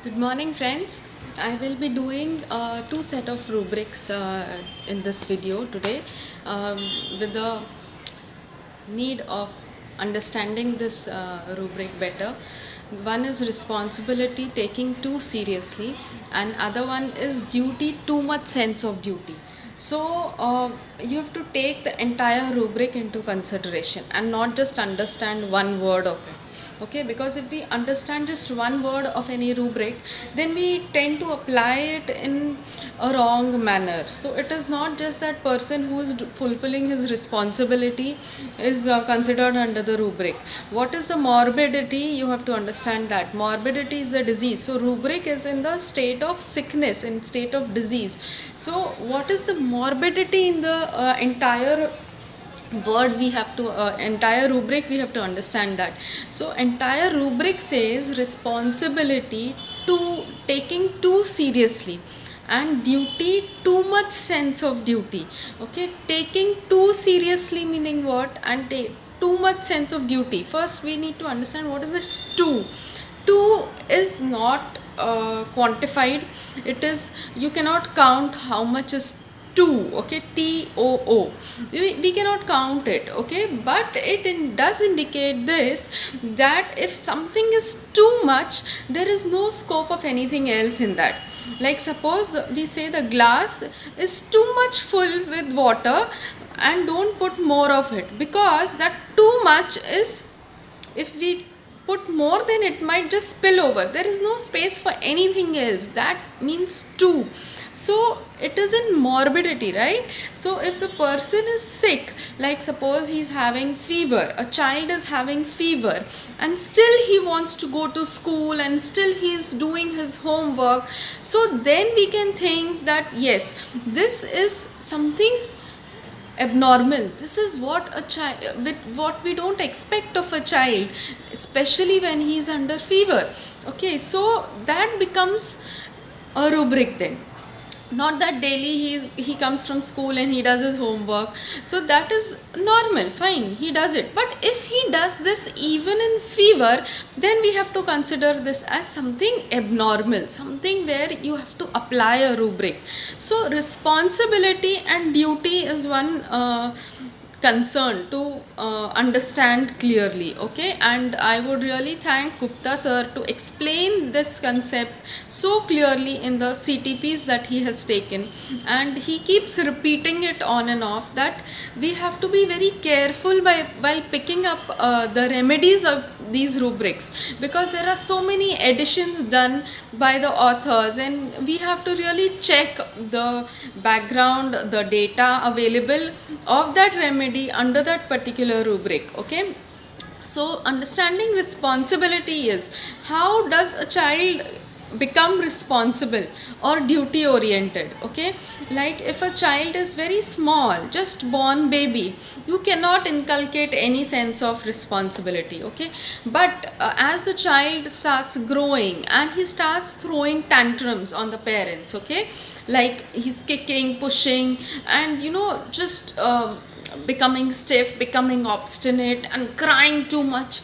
Good morning, friends. I will be doing two set of rubrics in this video today um, with the need of understanding this rubric better. One is responsibility, taking too seriously, and other one is duty, too much sense of duty. So you have to take the entire rubric into consideration and not just understand one word of it. Okay, because if we understand just one word of any rubric, then we tend to apply it in a wrong manner. So it is not just that person who is fulfilling his responsibility is considered under the rubric. What is the morbidity? You have to understand that morbidity is a disease. So rubric is in the state of sickness, in state of disease. So what is the morbidity in the entire word? We have to entire rubric, we have to understand that. So entire rubric says responsibility, to taking too seriously, and duty, too much sense of duty. Okay, taking too seriously meaning what, and too much sense of duty. First we need to understand what is this two. Two is not quantified. It is, you cannot count how much is two. Okay, too, we cannot count it. Okay, but does indicate this, that if something is too much, there is no scope of anything else in that. Like suppose we say the glass is too much full with water, and don't put more of it, because that too much is, if we put more, then it might just spill over. There is no space for anything else. That means two. So it is in morbidity, right? So if the person is sick, like suppose he is having fever, a child is having fever, and still he wants to go to school, and still he is doing his homework, so then we can think that yes, this is something abnormal. This is what a child, with what we don't expect of a child, especially when he is under fever. Okay, so that becomes a rubric then. Not that daily he comes from school and he does his homework, so that is normal, fine, he does it. But if he does this even in fever, then we have to consider this as something abnormal, something where you have to apply a rubric. So responsibility and duty is one concern to understand clearly. Okay, and I would really thank Gupta sir to explain this concept so clearly in the CTPs that he has taken, and he keeps repeating it on and off, that we have to be very careful while picking up the remedies of these rubrics, because there are so many editions done by the authors, and we have to really check the background, the data available of that remedy under that particular rubric. Okay, so understanding responsibility is, how does a child become responsible or duty oriented. Okay, like if a child is very small, just born baby, you cannot inculcate any sense of responsibility. Okay, but as the child starts growing and he starts throwing tantrums on the parents, okay, like he's kicking, pushing, and just becoming stiff, becoming obstinate, and crying too much,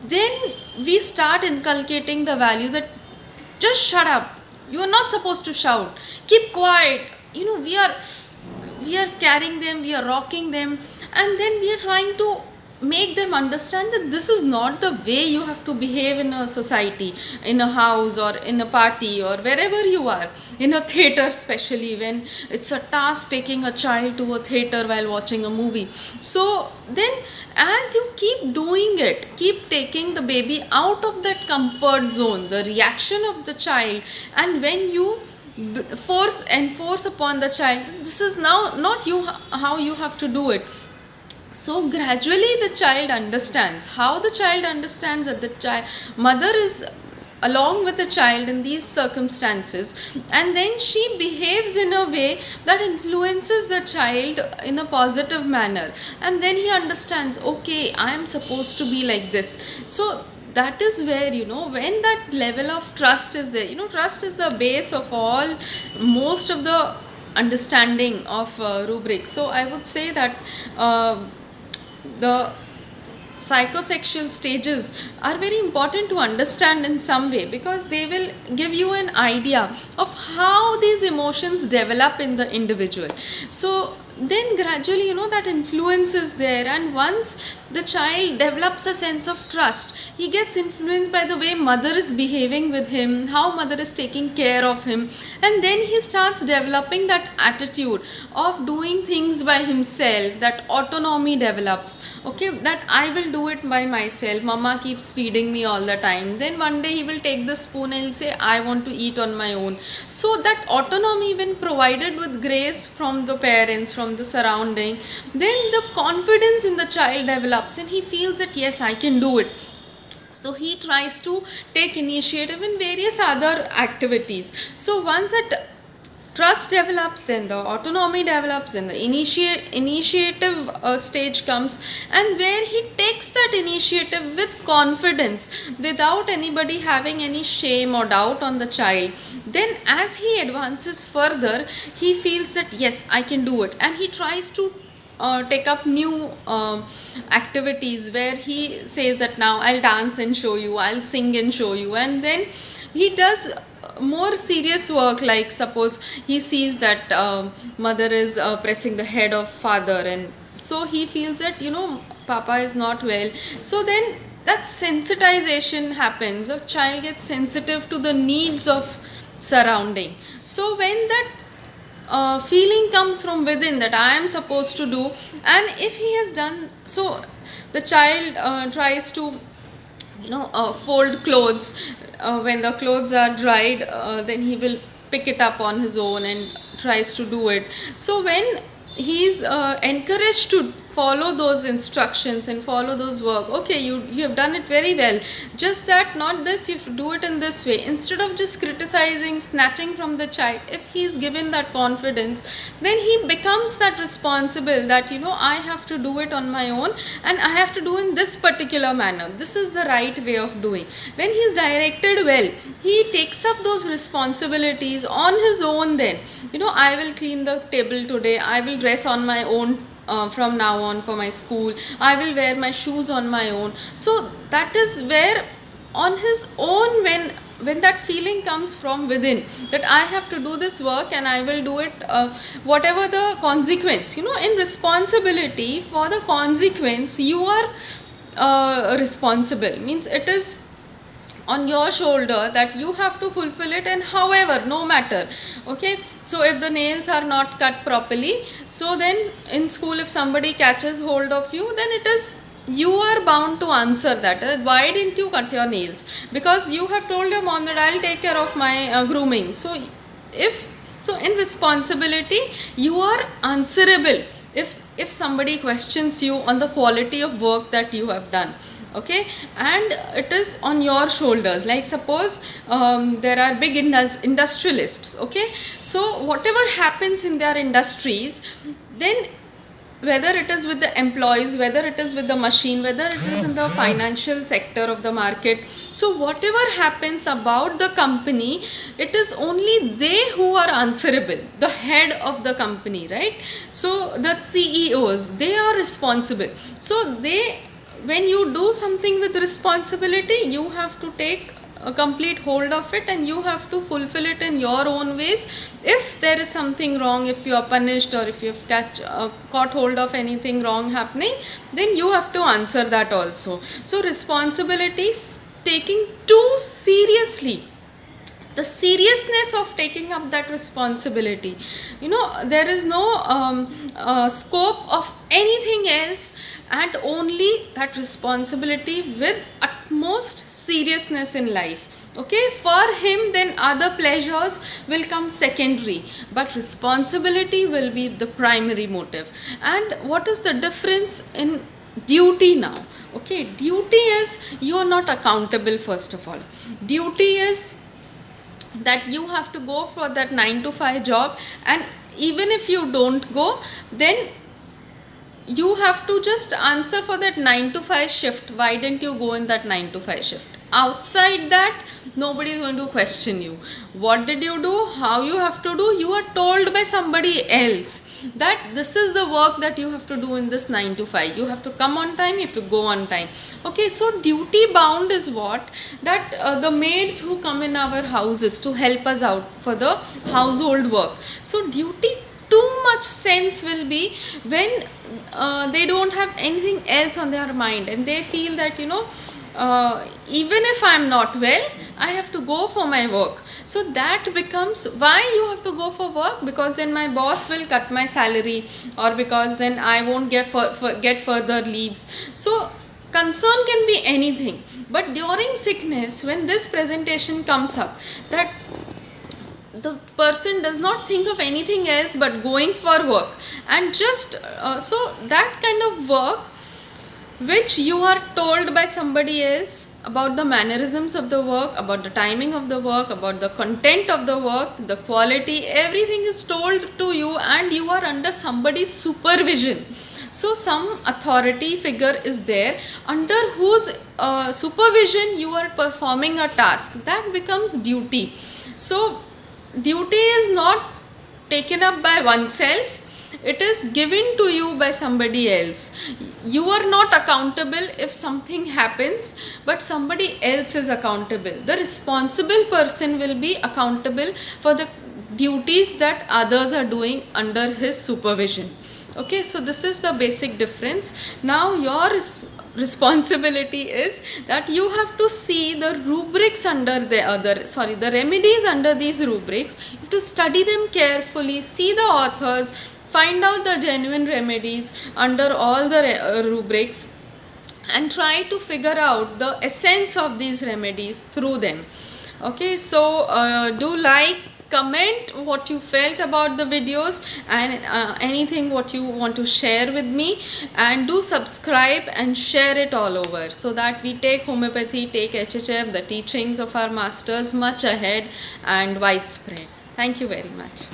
then we start inculcating the value that just shut up, you are not supposed to shout, keep quiet. We are carrying them, we are rocking them, and then we are trying to make them understand that this is not the way you have to behave in a society, in a house, or in a party, or wherever you are, in a theater, especially when it's a task taking a child to a theater while watching a movie. So then, as you keep doing it, keep taking the baby out of that comfort zone, the reaction of the child, and when you enforce upon the child, this is now not you, how you have to do it. So gradually the child understands. How the child understands that the mother is along with the child in these circumstances, and then she behaves in a way that influences the child in a positive manner, and then he understands, okay, I am supposed to be like this. So that is where, when that level of trust is there, trust is the base of all, most of the understanding of rubrics. So I would say that the psychosexual stages are very important to understand in some way, because they will give you an idea of how these emotions develop in the individual. So then gradually, that influence is there, and once the child develops a sense of trust, he gets influenced by the way mother is behaving with him, how mother is taking care of him, and then he starts developing that attitude of doing things by himself. That autonomy develops, okay, that I will do it by myself, mama keeps feeding me all the time. Then one day he will take the spoon and he'll say, I want to eat on my own. So that autonomy, when provided with grace from the parents, from the surrounding, then the confidence in the child develops and he feels that yes, I can do it. So he tries to take initiative in various other activities. So once that trust develops, then the autonomy develops, and the initiative stage comes, and where he takes that initiative with confidence without anybody having any shame or doubt on the child. Then as he advances further, he feels that yes, I can do it, and he tries to take up new activities, where he says that now I'll dance and show you, I'll sing and show you. And then he does more serious work, like suppose he sees that mother is pressing the head of father, and so he feels that papa is not well. So then that sensitization happens, a child gets sensitive to the needs of surrounding. So when that feeling comes from within that I am supposed to do, and if he has done so, the child tries to fold clothes. When the clothes are dried, then he will pick it up on his own and tries to do it. So when he is encouraged to follow those instructions and follow those work, okay, you have done it very well, just that not this, you have to do it in this way, instead of just criticizing, snatching from the child. If he is given that confidence, then he becomes that responsible, that I have to do it on my own, and I have to do in this particular manner, this is the right way of doing. When he is directed well, he takes up those responsibilities on his own. Then I will clean the table today, I will dress on my own from now on for my school, I will wear my shoes on my own. So that is where on his own, when that feeling comes from within, that I have to do this work and I will do it whatever the consequence. In responsibility, for the consequence you are responsible, means it is on your shoulder that you have to fulfill it, and however, no matter, okay. So if the nails are not cut properly, so then in school if somebody catches hold of you, then it is you are bound to answer that why didn't you cut your nails, because you have told your mom that I'll take care of my grooming. So in responsibility you are answerable if somebody questions you on the quality of work that you have done, okay. And it is on your shoulders. Like suppose there are big industrialists, okay. So whatever happens in their industries, then whether it is with the employees, whether it is with the machine, whether it is in the financial sector of the market, so whatever happens about the company, it is only they who are answerable, the head of the company, right? So the CEOs, they are responsible. So when you do something with responsibility, you have to take a complete hold of it, and you have to fulfill it in your own ways. If there is something wrong, if you are punished, or if you have caught hold of anything wrong happening, then you have to answer that also. So responsibilities taking too seriously, the seriousness of taking up that responsibility, there is no scope of anything else, and only that responsibility with utmost seriousness in life, okay. For him, then other pleasures will come secondary, but responsibility will be the primary motive. And what is the difference in duty now? Okay, duty is you are not accountable. First of all, duty is that you have to go for that 9 to 5 job, and even if you don't go, then you have to just answer for that 9 to 5 shift. Why didn't you go in that 9 to 5 shift? outside that, nobody is going to question you. What did you do, how you have to do, you are told by somebody else that this is the work that you have to do in this 9 to 5. You have to come on time, you have to go on time. Okay, so duty bound is what, that the maids who come in our houses to help us out for the household work. So duty too much sense will be when they don't have anything else on their mind, and they feel that, even if I'm not well, I have to go for my work. So that becomes why you have to go for work, because then my boss will cut my salary, or because then I won't get further leaves. So concern can be anything, but during sickness, when this presentation comes up, that the person does not think of anything else but going for work, and just so that kind of work which you are told by somebody else about the mannerisms of the work, about the timing of the work, about the content of the work, the quality, everything is told to you, and you are under somebody's supervision. So some authority figure is there under whose supervision you are performing a task. That becomes duty. So duty is not taken up by oneself, it is given to you by somebody else. You are not accountable if something happens, but somebody else is accountable. The responsible person will be accountable for the duties that others are doing under his supervision. Okay, so this is the basic difference. Now your responsibility is that you have to see the rubrics under the remedies under these rubrics. You have to study them carefully, see the authors, find out the genuine remedies under all the rubrics, and try to figure out the essence of these remedies through them. Okay, so do like, comment what you felt about the videos, and anything what you want to share with me, and do subscribe and share it all over, so that we take homeopathy, take HHF, the teachings of our masters much ahead and widespread. Thank you very much.